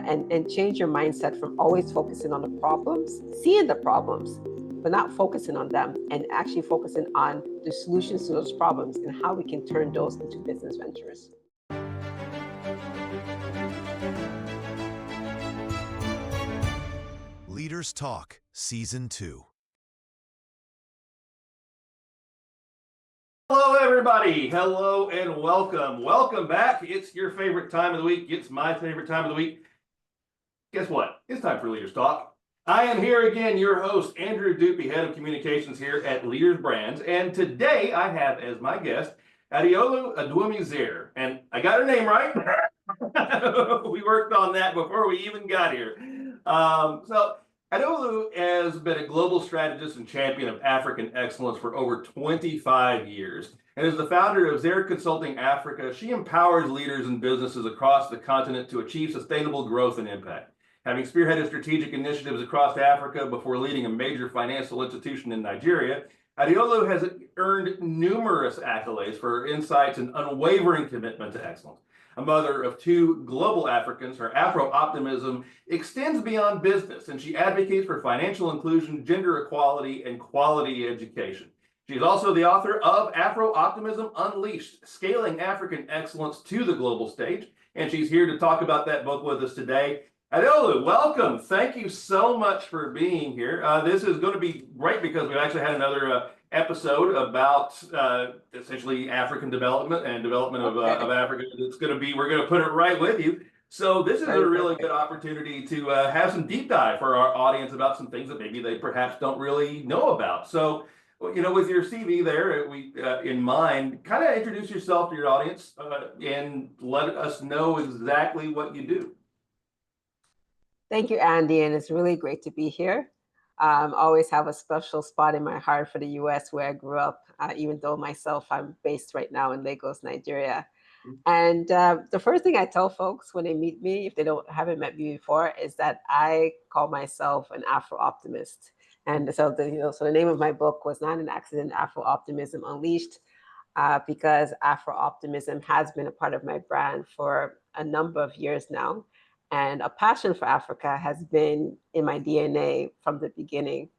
and change your mindset from always focusing on the problems, seeing the problems, but not focusing on them, and actually focusing on the solutions to those problems and how we can turn those into business ventures. Leaders Talk, Season 2. Hello, everybody. Hello and welcome. Welcome back. It's your favorite time of the week. It's my favorite time of the week. Guess what? It's time for Leaders Talk. I am here again, your host, Andrew Dupe, Head of Communications here at Leaders Brands. And today I have as my guest, Adeolu Adewumi-Zer. And I got her name right. We worked on that before we even got here. Adeolu has been a global strategist and champion of African excellence for over 25 years. And as the founder of Zer Consulting Africa, she empowers leaders and businesses across the continent to achieve sustainable growth and impact. Having spearheaded strategic initiatives across Africa before leading a major financial institution in Nigeria, Adeolu has earned numerous accolades for her insights and unwavering commitment to excellence. A mother of two global Africans, her Afro-Optimism extends beyond business, and she advocates for financial inclusion, gender equality, and quality education. She is also the author of Afro-Optimism Unleashed, Scaling African Excellence to the Global Stage, and she's here to talk about that book with us today. Adeolu, welcome. Thank you so much for being here. This is going to be great because we've actually had another episode about essentially African development and development of Africa. It's going to be, we're going to put it right with you. So this is a really good opportunity to have some deep dive for our audience about some things that maybe they perhaps don't really know about. So, you know, with your CV there in mind, kind of introduce yourself to your audience and let us know exactly what you do. Thank you, Andy, and it's really great to be here. Always have a special spot in my heart for the US where I grew up, even though myself, I'm based right now in Lagos, Nigeria. And the first thing I tell folks when they meet me, if they haven't met me before, is that I call myself an Afro-optimist. And so the name of my book was not an accident, Afro-Optimism Unleashed, because Afro-optimism has been a part of my brand for a number of years now. And a passion for Africa has been in my DNA from the beginning.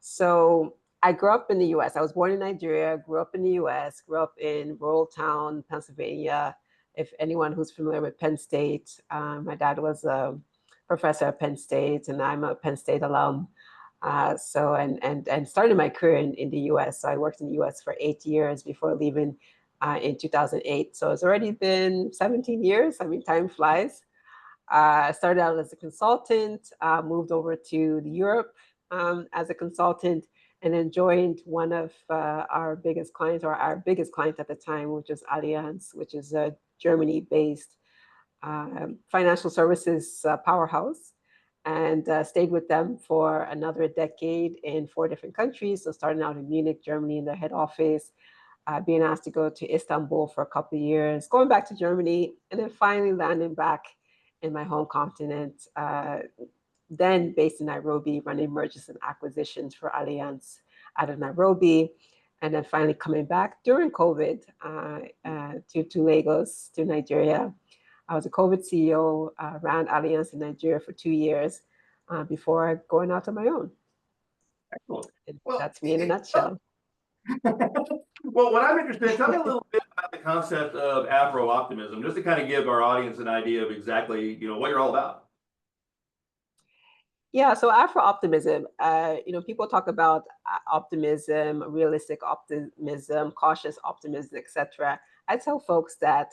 So I grew up in the US. I was born in Nigeria, grew up in the US, grew up in rural town, Pennsylvania. If anyone who's familiar with Penn State, my dad was a professor at Penn State, and I'm a Penn State alum. And started my career in the US. So I worked in the US for 8 years before leaving in 2008. So it's already been 17 years. I mean, time flies. I started out as a consultant, moved over to Europe as a consultant, and then joined one of our biggest clients, or our biggest client at the time, which is Allianz, which is a Germany-based financial services powerhouse, and stayed with them for another decade in 4 different countries. So starting out in Munich, Germany, in their head office, being asked to go to Istanbul for a couple of years, going back to Germany, and then finally landing back in my home continent, then based in Nairobi, running mergers and acquisitions for Allianz out of Nairobi, and then finally coming back during COVID to Lagos, to Nigeria. I was a COVID CEO, ran Allianz in Nigeria for 2 years before going out on my own. Excellent. Well, that's me in a nutshell. Well, what I'm interested in, tell me a little bit about the concept of Afro-optimism, just to kind of give our audience an idea of exactly, what you're all about. Yeah, so Afro-optimism, people talk about optimism, realistic optimism, cautious optimism, etc. I tell folks that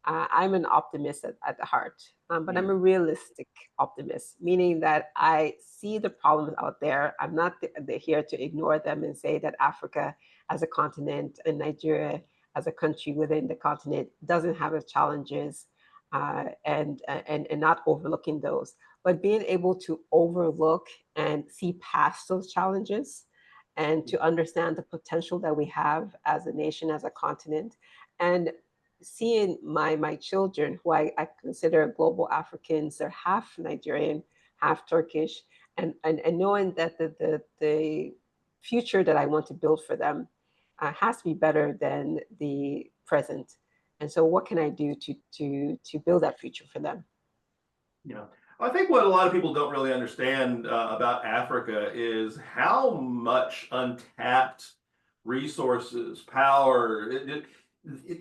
I'm an optimist at the heart, but I'm a realistic optimist, meaning that I see the problems out there. I'm not here to ignore them and say that Africa as a continent and Nigeria as a country within the continent doesn't have its challenges, and not overlooking those, but being able to overlook and see past those challenges and to understand the potential that we have as a nation, as a continent, and seeing my children, who I consider global Africans, they're half Nigerian, half Turkish, and knowing that the future that I want to build for them has to be better than the present. And so what can I do to build that future for them? Yeah. I think what a lot of people don't really understand about Africa is how much untapped resources, power, it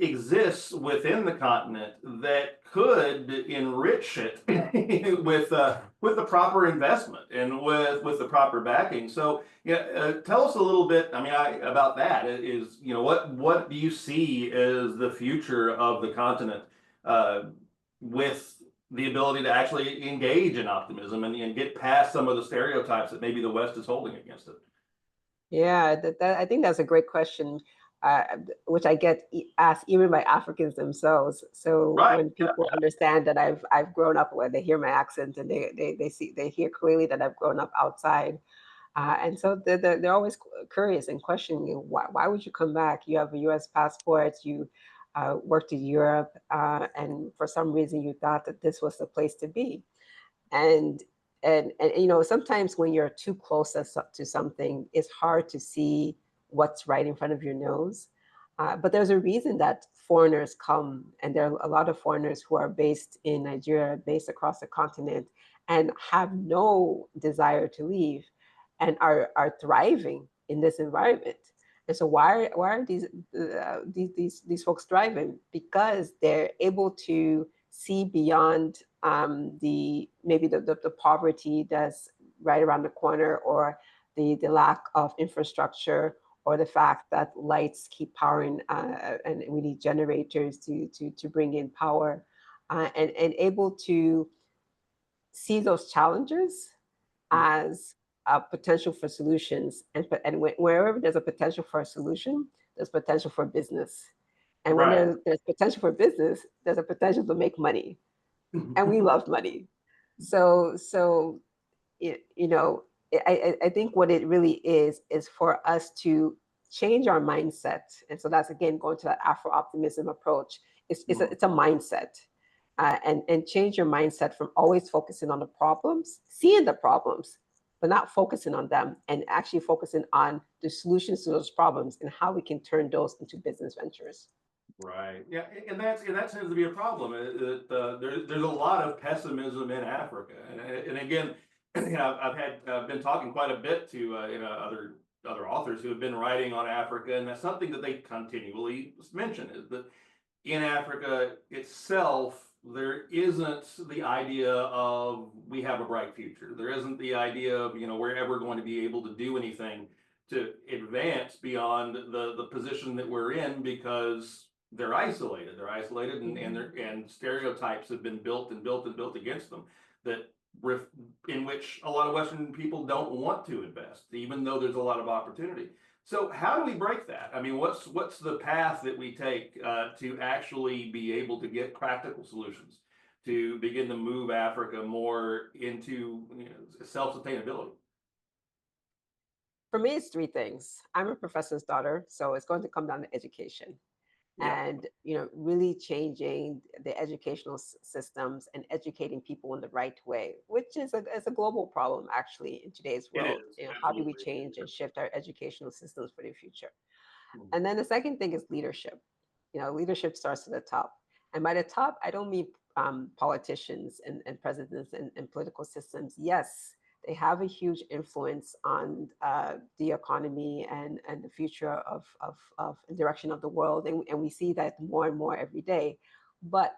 exists within the continent that could enrich it with the proper investment and with the proper backing. So, yeah, tell us a little bit. I mean, about that is, what do you see as the future of the continent with the ability to actually engage in optimism and get past some of the stereotypes that maybe the West is holding against it? Yeah, I think that's a great question, uh, which I get asked even by Africans themselves. So Right. when people understand that I've grown up where they hear my accent and they hear clearly that I've grown up outside, and so they're always curious and questioning you, why would you come back? You have a U.S. passport, you worked in Europe, and for some reason you thought that this was the place to be. And sometimes when you're too close to something, it's hard to see what's right in front of your nose. But there's a reason that foreigners come, and there are a lot of foreigners who are based in Nigeria, based across the continent, and have no desire to leave, and are thriving in this environment. And so why are these folks thriving? Because they're able to see beyond the maybe the poverty that's right around the corner, or the lack of infrastructure, or the fact that lights keep powering, and we need generators to bring in power, and able to see those challenges as a potential for solutions. And wherever there's a potential for a solution, there's potential for business. And when Right. there's potential for business, there's a potential to make money. And we love money. So I think what it really is for us to change our mindset. And so that's again going to that Afro-optimism approach. It's a mindset. And change your mindset from always focusing on the problems, seeing the problems, but not focusing on them, and actually focusing on the solutions to those problems and how we can turn those into business ventures. Right. Yeah, and that tends to be a problem. There's a lot of pessimism in Africa, and again, I've been talking quite a bit to other authors who have been writing on Africa, and that's something that they continually mention is that in Africa itself, there isn't the idea of we have a bright future. There isn't the idea of, we're ever going to be able to do anything to advance beyond the position that we're in because they're isolated. They're isolated, and stereotypes have been built and built and built against them that in which a lot of Western people don't want to invest, even though there's a lot of opportunity. So how do we break that? I mean, what's the path that we take to actually be able to get practical solutions to begin to move Africa more into self-sustainability? For me, it's three things. I'm a professor's daughter, so it's going to come down to education. Yeah, And really changing the educational systems and educating people in the right way, which is a global problem actually in today's it world. is How do we absolutely. change and shift our educational systems for the future? Hmm. And then the second thing is leadership. Leadership starts at the top, and by the top I don't mean politicians and presidents and political systems. Yes, they have a huge influence on the economy and the future of the direction of the world, and we see that more and more every day. But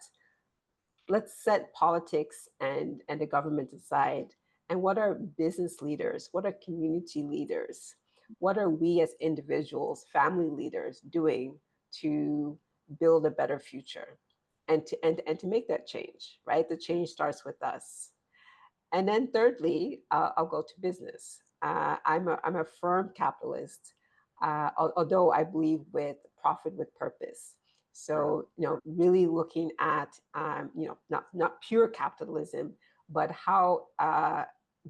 let's set politics and the government aside. And what are business leaders? What are community leaders? What are we as individuals, family leaders, doing to build a better future and to make that change, right? The change starts with us. And then thirdly, I'll go to business. I'm a firm capitalist, although I believe with profit with purpose. Right. So, really looking at, not pure capitalism, but how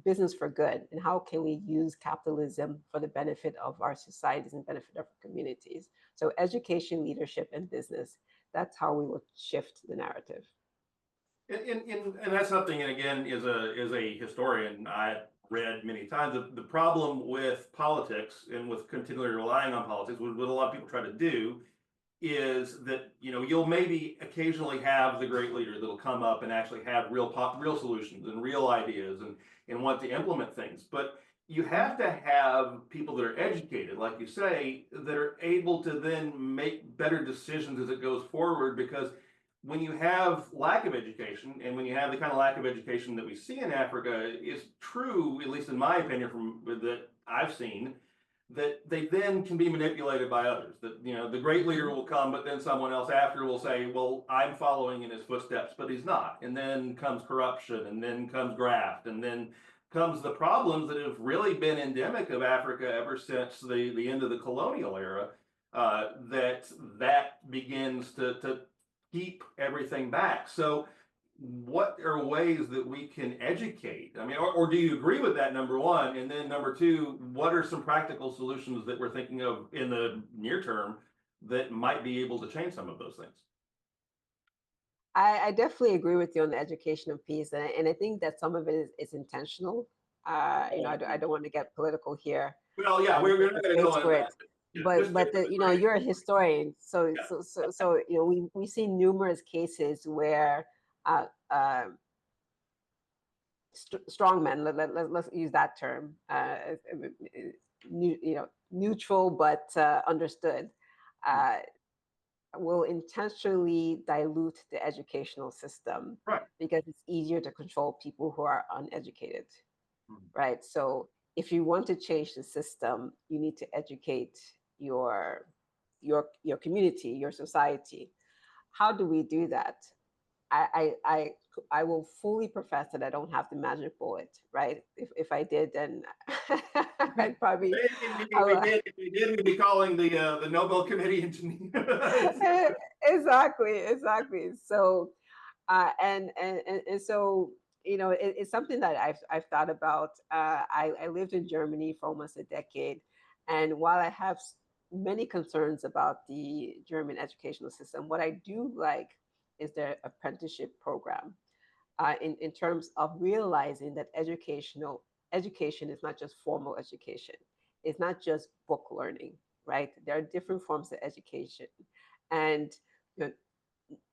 business for good, and how can we use capitalism for the benefit of our societies and benefit of our communities. So education, leadership, and business, that's how we will shift the narrative. And that's something, and again, is a historian I read many times. The problem with politics and with continually relying on politics, what a lot of people try to do is that, you know, you'll maybe occasionally have the great leader that'll come up and actually have real solutions and real ideas and want to implement things. But you have to have people that are educated, like you say, that are able to then make better decisions as it goes forward. Because when you have lack of education, and when you have the kind of lack of education that we see in Africa, is true, at least in my opinion, from that I've seen, that they then can be manipulated by others. That, you know, the great leader will come, but then someone else after will say, well, I'm following in his footsteps, but he's not. And then comes corruption, and then comes graft, and then comes the problems that have really been endemic of Africa ever since the end of the colonial era, that begins to keep everything back. So what are ways that we can educate? I mean, or do you agree with that, number one? And then number two, what are some practical solutions that we're thinking of in the near term that might be able to change some of those things? I definitely agree with you on the educational piece, and I think that some of it is intentional. You know, I don't want to get political here. Well, yeah, we're not going to go on that. But you know, you're a historian, so Yeah. you know, we see numerous cases where strong men, let's use that term, you know, neutral but understood, will intentionally dilute the educational system, Right. because it's easier to control people who are uneducated, Mhm. right? So if you want to change the system, you need to educate your community, your society. How do we do that? I will fully profess that I don't have the magic bullet, right? If I did, then I'd probably If we did, we'd be calling the Nobel Committee into exactly. So and so, you know, it's something that I've thought about. I lived in Germany for almost a decade, and while I have many concerns about the German educational system, what I do like is their apprenticeship program, in terms of realizing that education is not just formal education. It's not just book learning, right? There are different forms of education, and you know,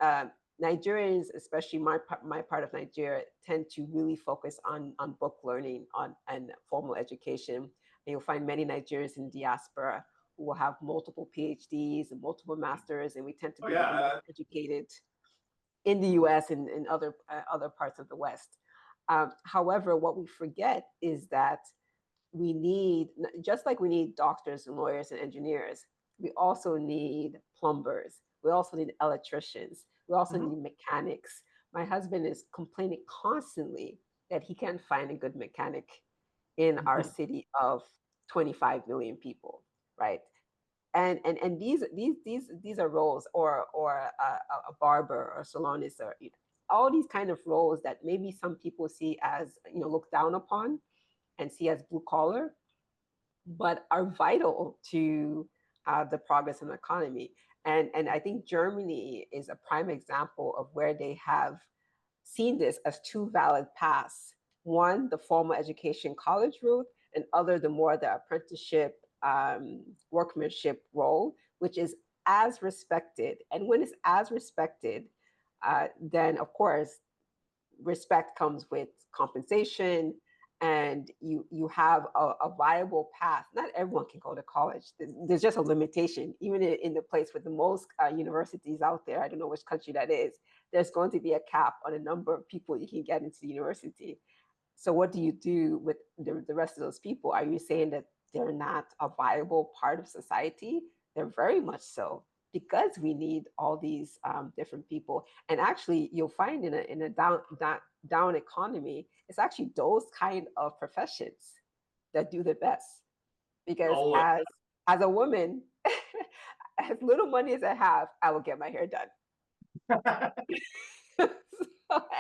uh, Nigerians, especially my part of Nigeria, tend to really focus on book learning on and formal education. And you'll find many Nigerians in diaspora who will have multiple PhDs and multiple masters, and we tend to Oh be even yeah, more educated in the US and in other parts of the West. However, what we forget is that we need, just like we need doctors and lawyers and engineers, we also need plumbers. We also need electricians. We also Mhm. need mechanics. My husband is complaining constantly that he can't find a good mechanic in our city of 25 million people, right? And these are roles, or a barber or a salonist, or all these kind of roles that maybe some people see as, you know, looked down upon and see as blue collar, but are vital to the progress in the economy. And I think Germany is a prime example of where they have seen this as two valid paths. One, the formal education college route, and other, the more the apprenticeship, workmanship role, which is as respected. And when it's as respected, then of course respect comes with compensation, and you have a viable path. Not everyone can go to college. There's just a limitation. Even in the place with the most universities out there, I don't know which country that is, there's going to be a cap on the number of people you can get into the university. So what do you do with the rest of those people? Are you saying that they're not a viable part of society? They're very much so, because we need all these different people. And actually, you'll find in a down economy, it's actually those kind of professions that do the best. Because Always. as a woman, as little money as I have, I will get my hair done.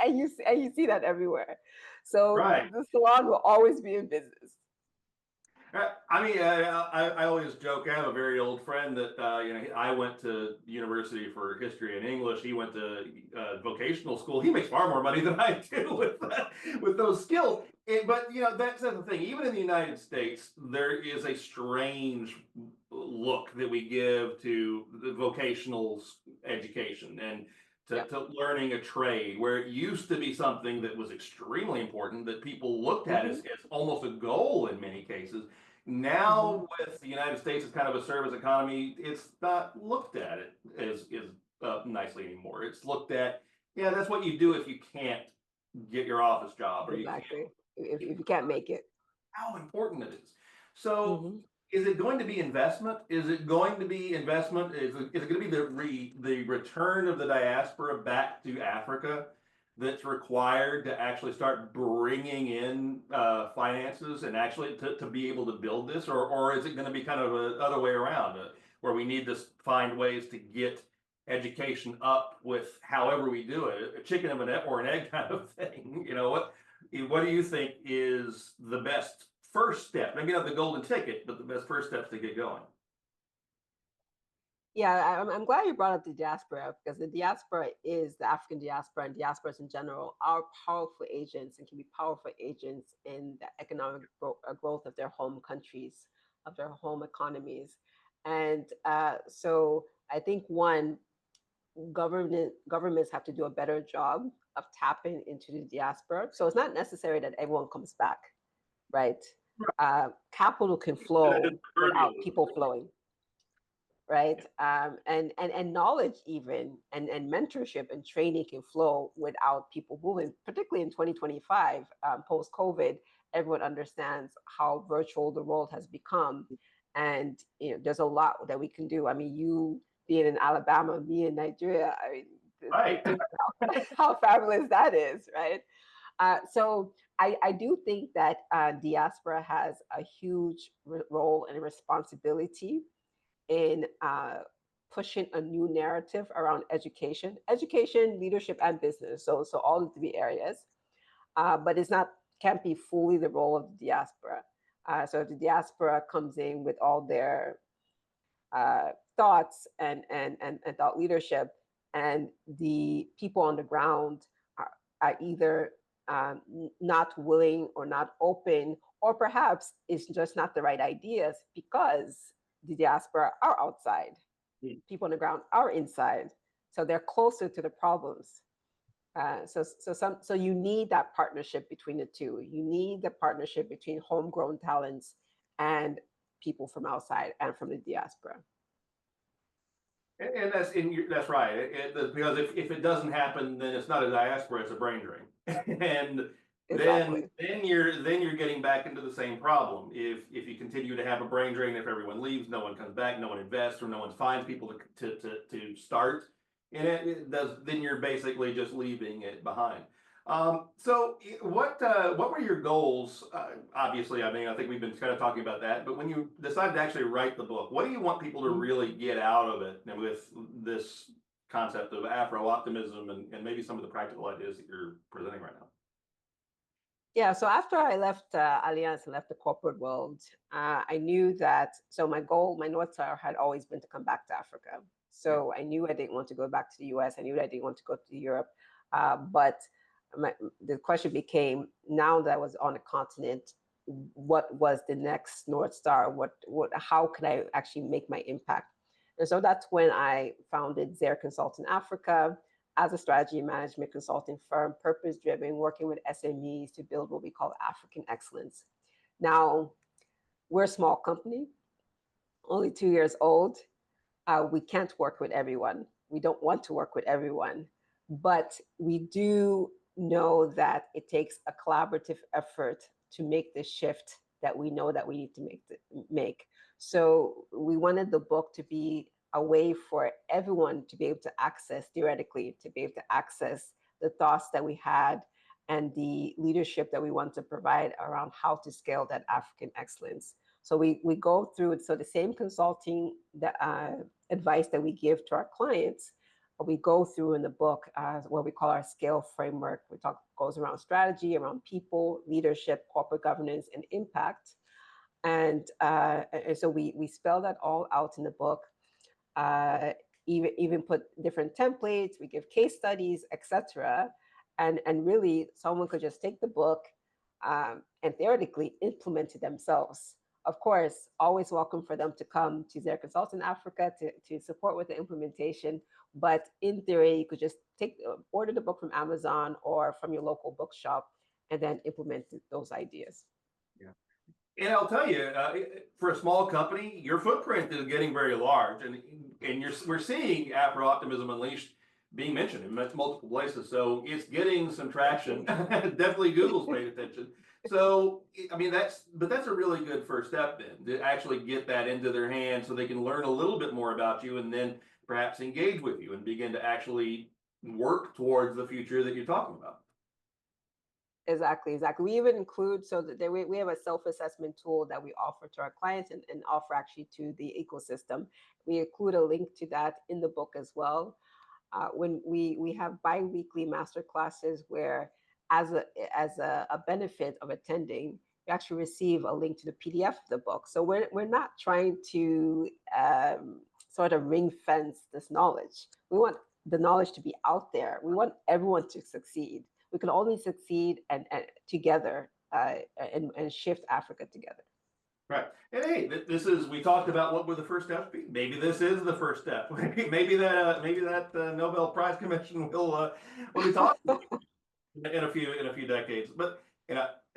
And you see that everywhere. So Right. the salon will always be in business. I mean, I always joke. I have a very old friend that you know. I went to university for history and English. He went to vocational school. He makes far more money than I do with those skills. But you know, that's the thing. Even in the United States, there is a strange look that we give to the vocational education and to learning a trade, where it used to be something that was extremely important that people looked at as almost a goal in many cases. Now, with the United States as kind of a service economy, it's not looked at it as nicely anymore. It's looked at, yeah, that's what you do if you can't get your office job or Exactly. If you can't make it. how important it is. So, Mm-hmm. is it going to be investment? Is it going to be investment? Is it going to be the return of the diaspora back to Africa that's required to actually start bringing in finances and actually to be able to build this? Or is it going to be kind of the other way around, where we need to find ways to get education up with however we do it, a chicken or an egg kind of thing? You know, what do you think is the best first step? Maybe not the golden ticket, but the best first steps to get going. Yeah, I'm glad you brought up the diaspora, because the diaspora is the African diaspora, and diasporas in general are powerful agents and can be powerful agents in the economic growth of their home countries, of their home economies. And so I think one, governments have to do a better job of tapping into the diaspora. So it's not necessary that everyone comes back, right? Capital can flow without people flowing, right? And knowledge even and mentorship and training can flow without people moving, particularly in 2025, post-COVID. Everyone understands how virtual the world has become. And there's a lot that we can do. I mean, you being in Alabama, me in Nigeria, I mean, Right. think how fabulous that is, right? So I do think that diaspora has a huge role and responsibility in pushing a new narrative around education, leadership, and business. So all of the three areas, but it's not can't be fully the role of the diaspora. So if the diaspora comes in with all their thoughts and thought leadership, and the people on the ground are either not willing or not open, or perhaps it's just not the right ideas because the diaspora are outside, people on the ground are inside, so they're closer to the problems. So you need that partnership between the two. You need the partnership between homegrown talents and people from outside and from the diaspora. And that's right. Because if it doesn't happen, then it's not a diaspora; it's a brain drain. And Exactly. then you're getting back into the same problem. If you continue to have a brain drain, if everyone leaves, no one comes back, no one invests, or no one finds people to start, and it does, then you're basically just leaving it behind. So what were your goals? Obviously, I mean, I think we've been kind of talking about that, but when you decided to actually write the book, what do you want people to really get out of it with this concept of Afro-optimism and maybe some of the practical ideas that you're presenting right now? Yeah, so after I left Allianz and left the corporate world, I knew that, so my goal, my North Star had always been to come back to Africa. So I knew I didn't want to go back to the US. I knew that I didn't want to go to Europe. But the question became, now that I was on the continent, what was the next North Star? How can I actually make my impact? And so that's when I founded Zer Consulting Africa as a strategy management consulting firm, purpose-driven, working with SMEs to build what we call African excellence. Now, we're a small company, only 2 years old. We can't work with everyone. We don't want to work with everyone, but we do know that it takes a collaborative effort to make the shift that we know that we need to make. So we wanted the book to be a way for everyone to be able to access, theoretically, to be able to access the thoughts that we had and the leadership that we want to provide around how to scale that African excellence. So we go through it. So the same consulting advice that we give to our clients, we go through in the book what we call our scale framework. Goes around strategy, around people, leadership, corporate governance, and impact. And so we spell that all out in the book. Even put different templates. We give case studies, etc. And really, someone could just take the book and theoretically implement it themselves of course, always welcome for them to come to Zer Consulting Africa to support with the implementation. But in theory, you could just order the book from Amazon or from your local bookshop and then implement those ideas. Yeah. And I'll tell you, for a small company, your footprint is getting very large, and we're seeing Afro-Optimism Unleashed being mentioned in multiple places, so it's getting some traction. Definitely Google's paid attention. So I mean, that's a really good first step then, to actually get that into their hands so they can learn a little bit more about you and then perhaps engage with you and begin to actually work towards the future that you're talking about. Exactly. We even include, so that we have a self-assessment tool that we offer to our clients and offer actually to the ecosystem. We include a link to that in the book as well. When we have bi-weekly master classes where, as a benefit of attending, you actually receive a link to the PDF of the book. So we're not trying to sort of ring fence this knowledge. We want the knowledge to be out there. We want everyone to succeed. We can only succeed and together and shift Africa together. Right. And hey, we talked about what would the first steps be. Maybe this is the first step. maybe that Nobel Prize Commission will be talking in a few decades. But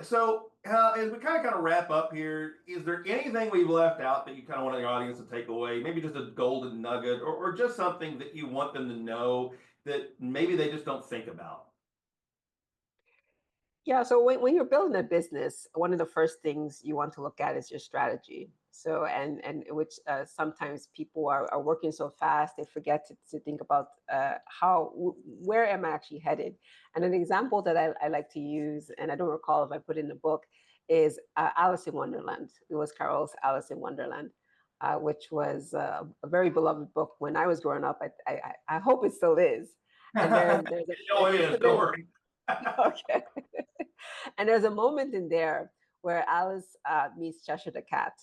so as we kind of wrap up here, is there anything we've left out that you kind of want the audience to take away? Maybe just a golden nugget, or just something that you want them to know that maybe they just don't think about? Yeah, so when you're building a business, one of the first things you want to look at is your strategy. So, and which sometimes people are working so fast, they forget to think about where am I actually headed? And an example that I like to use, and I don't recall if I put in the book, is Alice in Wonderland. It was Carol's Alice in Wonderland, which was a very beloved book when I was growing up. I hope it still is. And there's it is, don't worry. Okay. And there's a moment in there where Alice meets Cheshire the Cat,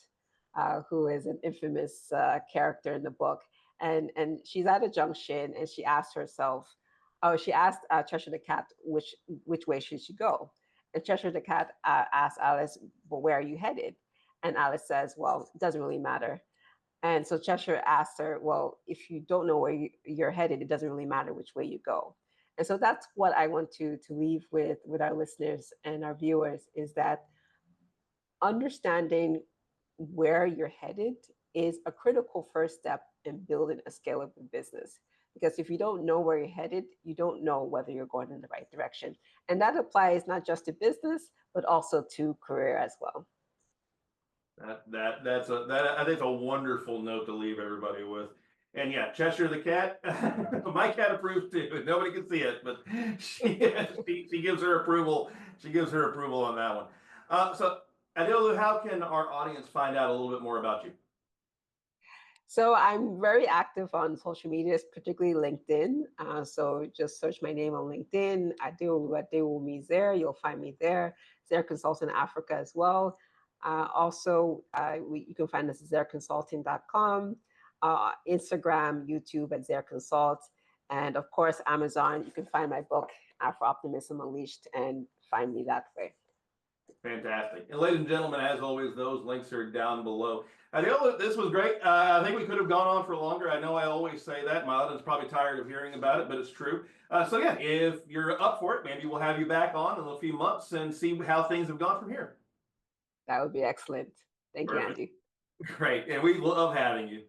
who is an infamous character in the book. And she's at a junction and she asked Cheshire the Cat which way should she go. And Cheshire the Cat asked Alice, well, where are you headed? And Alice says, well, it doesn't really matter. And so Cheshire asks her, well, if you don't know where you're headed, it doesn't really matter which way you go. And so that's what I want to leave with our listeners and our viewers, is that understanding where you're headed is a critical first step in building a scalable business. Because if you don't know where you're headed, you don't know whether you're going in the right direction. And that applies not just to business, but also to career as well. I think it's a wonderful note to leave everybody with. And yeah, Cheshire the Cat, my cat approves too. Nobody can see it, but she gives her approval. She gives her approval on that one. So Adeolu, how can our audience find out a little bit more about you? So I'm very active on social media, particularly LinkedIn. So just search my name on LinkedIn, Adeolu Adewumi-Zer. You'll find me there. Zer Consulting Africa as well. Also, you can find us at zerconsulting.com. Instagram, YouTube at Zer Consult, and of course Amazon. You can find my book Afro-Optimism Unleashed and find me that way. Fantastic. And ladies and gentlemen, as always, those links are down below. Adeolu, this was great. I think we could have gone on for longer. I know I always say that. My audience is probably tired of hearing about it, but it's true. So yeah, if you're up for it, maybe we'll have you back on in a few months and see how things have gone from here. That would be excellent. Thank you, Andy. Great. And we love having you.